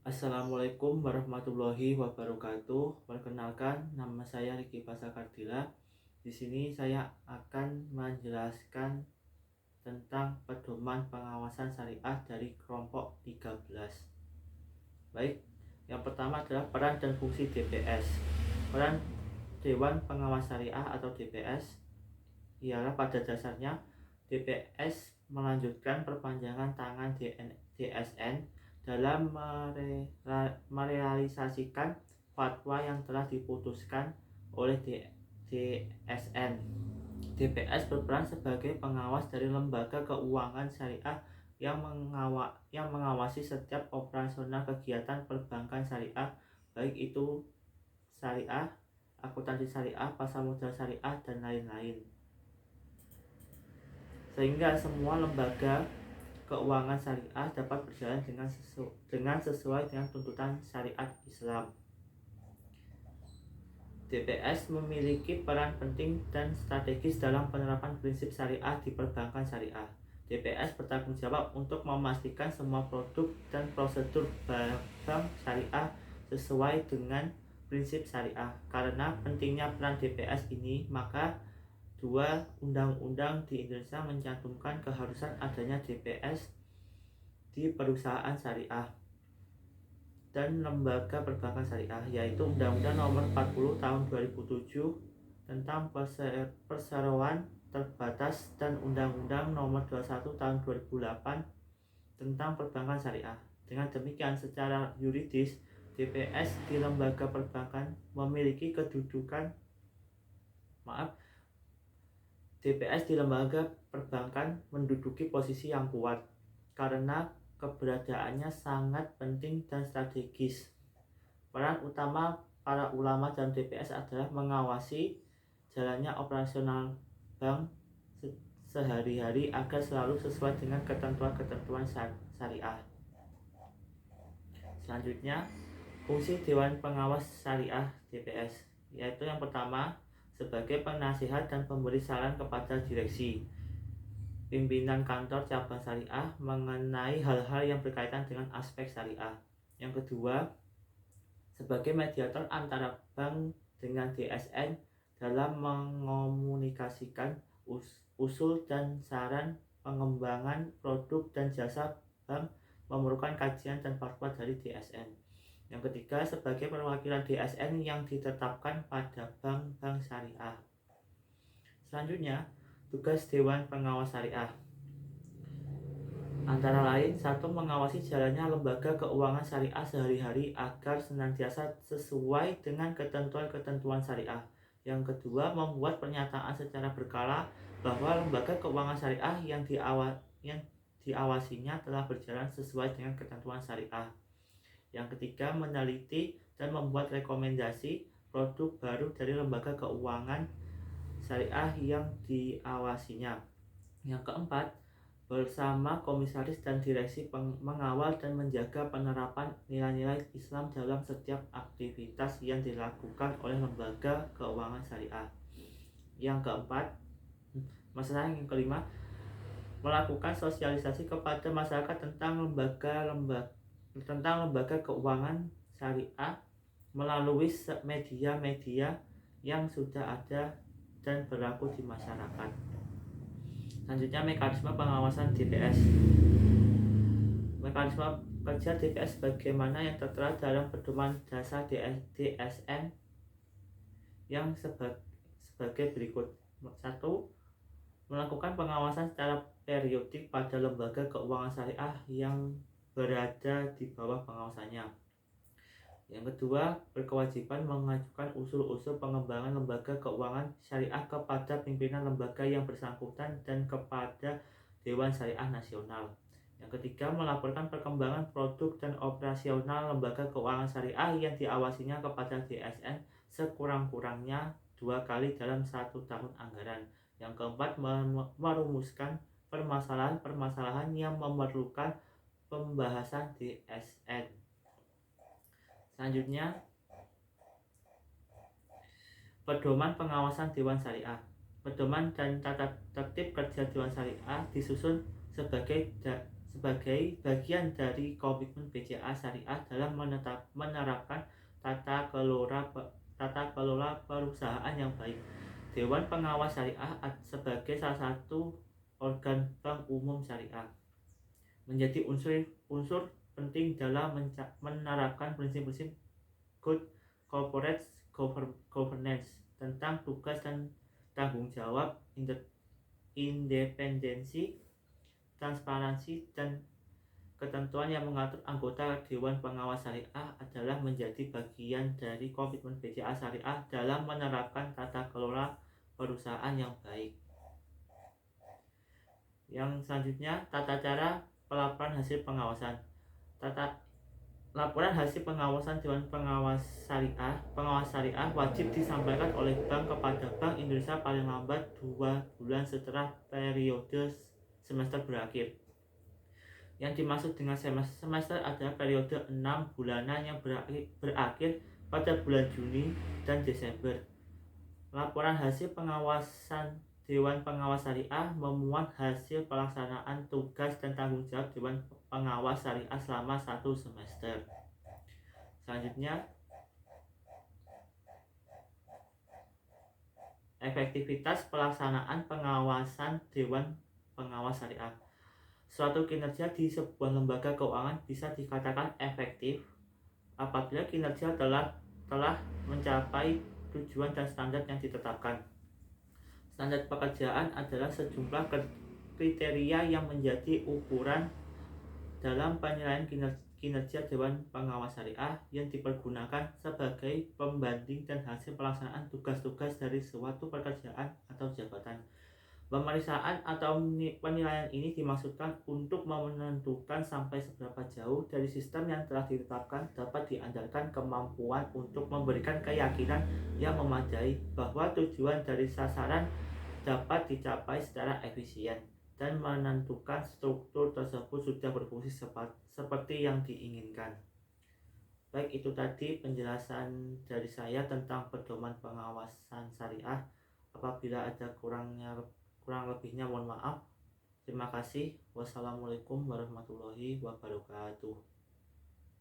Assalamualaikum warahmatullahi wabarakatuh. Perkenalkan, nama saya Riki Pasakardila. Di sini saya akan menjelaskan tentang pedoman pengawasan syariah dari kelompok 13. Baik, yang pertama adalah peran dan fungsi DPS. Peran Dewan Pengawas Syariah atau DPS ialah pada dasarnya DPS melanjutkan perpanjangan tangan DSN dalam merealisasikan fatwa yang telah diputuskan oleh DSN. DPS berperan sebagai pengawas dari lembaga keuangan syariah yang mengawasi setiap operasional kegiatan perbankan syariah, baik itu syariah, akuntansi syariah, pasar modal syariah, dan lain-lain, sehingga semua lembaga keuangan syariah dapat berjalan dengan sesuai dengan tuntutan syariat Islam. DPS memiliki peran penting dan strategis dalam penerapan prinsip syariah di perbankan syariah. DPS bertanggung jawab untuk memastikan semua produk dan prosedur bank syariah sesuai dengan prinsip syariah. Karena pentingnya peran DPS ini, maka dua undang-undang di Indonesia mencantumkan keharusan adanya DPS di perusahaan syariah dan lembaga perbankan syariah, yaitu Undang-Undang Nomor 40 Tahun 2007 tentang perseroan terbatas dan Undang-Undang Nomor 21 Tahun 2008 tentang perbankan syariah. Dengan demikian, secara yuridis DPS di lembaga perbankan memiliki DPS di lembaga perbankan menduduki posisi yang kuat karena keberadaannya sangat penting dan strategis. Peran utama para ulama dalam DPS adalah mengawasi jalannya operasional bank sehari-hari agar selalu sesuai dengan ketentuan-ketentuan syariah. Selanjutnya, fungsi Dewan Pengawas Syariah DPS, yaitu yang pertama sebagai penasihat dan pemberi saran kepada direksi, pimpinan kantor cabang syariah mengenai hal-hal yang berkaitan dengan aspek syariah. Yang kedua, sebagai mediator antara bank dengan DSN dalam mengomunikasikan usul dan saran pengembangan produk dan jasa bank memerlukan kajian dan fatwa dari DSN. Yang ketiga, sebagai perwakilan DSN yang ditetapkan pada bank-bank syariah. Selanjutnya, tugas Dewan Pengawas Syariah antara lain: satu, mengawasi jalannya lembaga keuangan syariah sehari-hari agar senantiasa sesuai dengan ketentuan-ketentuan syariah. Yang kedua, membuat pernyataan secara berkala bahwa lembaga keuangan syariah yang diawasinya telah berjalan sesuai dengan ketentuan syariah. Yang ketiga, meneliti dan membuat rekomendasi produk baru dari lembaga keuangan syariah yang diawasinya. Yang keempat, bersama komisaris dan direksi mengawal dan menjaga penerapan nilai-nilai Islam dalam setiap aktivitas yang dilakukan oleh lembaga keuangan syariah. Yang keempat, masalah yang kelima, melakukan sosialisasi kepada masyarakat tentang lembaga keuangan syariah melalui media-media yang sudah ada dan berlaku di masyarakat. Selanjutnya, mekanisme pengawasan DPS. Mekanisme kerja DPS bagaimana yang tertera dalam pedoman dasar DSN yang sebagai berikut. 1. Melakukan pengawasan secara periodik pada lembaga keuangan syariah yang berada di bawah pengawasannya. Yang kedua, berkewajiban mengajukan usul-usul pengembangan lembaga keuangan syariah kepada pimpinan lembaga yang bersangkutan dan kepada Dewan Syariah Nasional. Yang ketiga, melaporkan perkembangan produk dan operasional lembaga keuangan syariah yang diawasinya kepada DSN sekurang-kurangnya 2 kali dalam 1 tahun anggaran. Yang keempat, merumuskan permasalahan-permasalahan yang memerlukan pembahasan DSN. Selanjutnya, pedoman pengawasan Dewan Syariah. Pedoman dan tata tertib kerja Dewan Syariah disusun sebagai sebagai bagian dari komitmen BCA Syariah dalam menerapkan tata kelola perusahaan yang baik. Dewan Pengawas Syariah sebagai salah satu organ bank umum syariah menjadi unsur penting dalam menerapkan prinsip-prinsip good corporate governance tentang tugas dan tanggung jawab, independensi, transparansi, dan ketentuan yang mengatur anggota Dewan Pengawas Syariah adalah menjadi bagian dari komitmen BCA Syariah dalam menerapkan tata kelola perusahaan yang baik. Yang selanjutnya, tata cara pelaporan hasil pengawasan. Laporan hasil pengawasan Dewan Pengawas Syariah wajib disampaikan oleh bank kepada Bank Indonesia paling lambat 2 bulan setelah periode semester berakhir. Yang dimaksud dengan semester adalah periode 6 bulanan yang berakhir pada bulan Juni dan Desember. Laporan hasil pengawasan Dewan Pengawas Syariah memuat hasil pelaksanaan tugas dan tanggung jawab Dewan Pengawas Syariah selama 1 semester. Selanjutnya, efektivitas pelaksanaan pengawasan Dewan Pengawas Syariah. Suatu kinerja di sebuah lembaga keuangan bisa dikatakan efektif apabila kinerja telah mencapai tujuan dan standar yang ditetapkan. Standar pekerjaan adalah sejumlah kriteria yang menjadi ukuran dalam penilaian kinerja Dewan Pengawas Syariah yang dipergunakan sebagai pembanding dan hasil pelaksanaan tugas-tugas dari suatu pekerjaan atau jabatan. Pemeriksaan atau penilaian ini dimaksudkan untuk menentukan sampai seberapa jauh dari sistem yang telah ditetapkan dapat diandalkan kemampuan untuk memberikan keyakinan yang memadai bahwa tujuan dari sasaran dapat dicapai secara efisien dan menentukan struktur tersebut sudah berfungsi seperti yang diinginkan. Baik, itu tadi penjelasan dari saya tentang pedoman pengawasan syariah. Apabila ada kurang lebihnya mohon maaf. Terima kasih. Wassalamualaikum warahmatullahi wabarakatuh.